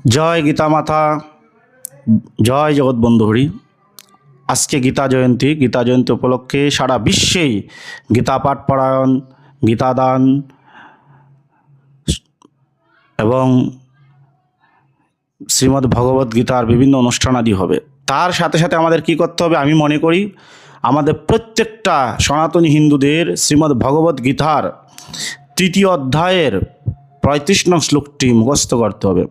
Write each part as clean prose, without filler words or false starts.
জয় গীতা মাতা, জয় জগৎবন্ধু হরি। আজকে গীতা জয়ন্তী। গীতা জয়ন্তী উপলক্ষে সারা বিশ্বেই গীতা পাঠ পরায়ণ, গীতাদান এবং শ্রীমদ্ ভগবদ্ গীতার বিভিন্ন অনুষ্ঠানাদি হবে। তার সাথে সাথে আমাদের কি করতে হবে? আমি মনে করি আমাদের প্রত্যেকটা সনাতনী হিন্দুদের শ্রীমদ্ ভগবদ্ গীতার 3য় অধ্যায়ের 35 নং শ্লোকটি মুখস্থ করতে হবে।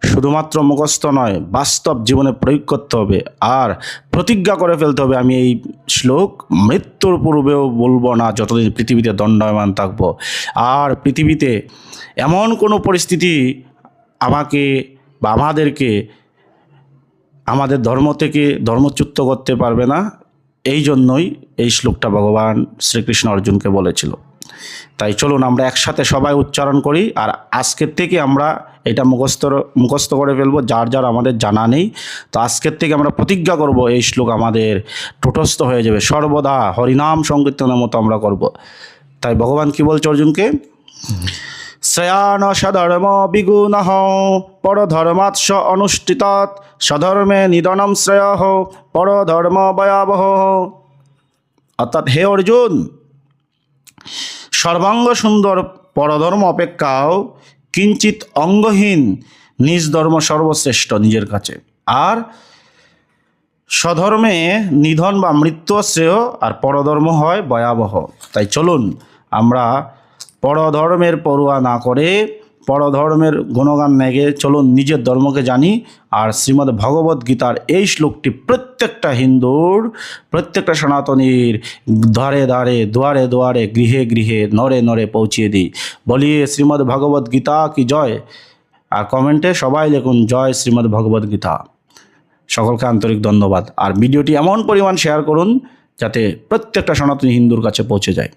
শুধুমাত্র মুখস্থ নয়, বাস্তব জীবনে প্রয়োগ করতে হবে। আর প্রতিজ্ঞা করে ফেলতে হবে, আমি এই শ্লোক মৃত্যুর পূর্বেও বলবো না যতদিন পৃথিবীতে দণ্ডায়মান থাকব। আর পৃথিবীতে এমন কোনো পরিস্থিতি আমাকে বা আমাদেরকে আমাদের ধর্ম থেকে ধর্মচ্যুত করতে পারবে না। এই জন্যই এই শ্লোকটা ভগবান শ্রীকৃষ্ণ অর্জুনকে বলেছিল। তাই চলুন আমরা একসাথে সবাই উচ্চারণ করি। আর আজকের থেকে আমরা এটা মুখস্থ করে ফেলবো, যার যার আমাদের জানা নেই। তো আজকের থেকে আমরা প্রতিজ্ঞা করব, এই শ্লোক আমাদের টোটস্থ হয়ে যাবে। সর্বদা হরিনাম সংকীর্তনের মতো আমরা করব। তাই ভগবান কি বলছে অর্জুনকে? শ্রেয়ান সধর্ম বিগুণঃ পরধর্মাৎস অনুষ্ঠিতাৎ স্বধর্মে নিধনম শ্রেয়ঃ পরধর্ম ভয়াবহ। অর্থাৎ হে অর্জুন, সর্বাঙ্গ সুন্দর পরধর্ম অপেক্ষাও কিঞ্চিত অঙ্গহীন নিজ ধর্ম সর্বশ্রেষ্ঠ নিজের কাছে। আর স্বধর্মে নিধন বা মৃত্যু শ্রেয়, আর পরধর্ম হয় ভয়াবহ। তাই চলুন আমরা পরধর্মের পরোয়া না করে পরধর্মের গুণগান নেগে চলুন নিজের ধর্মকে জানি। আর শ্রীমদ্ ভগবদ্ গীতার এই শ্লোকটি প্রত্যেকটা হিন্দুর, প্রত্যেকটা সনাতনীর দ্বারে দ্বারে, দুয়ারে দুয়ারে, গৃহে গৃহে, নরে নরে পৌঁছিয়ে দিই। বলিয়ে শ্রীমদ্ ভগবদ্ গীতা কি জয়। আর কমেন্টে সবাই লিখুন জয় শ্রীমদ্ ভগবদ্ গীতা। সকলকে আন্তরিক ধন্যবাদ। আর ভিডিওটি এমন পরিমাণ শেয়ার করুন যাতে প্রত্যেকটা সনাতনী হিন্দুর কাছে পৌঁছে যায়।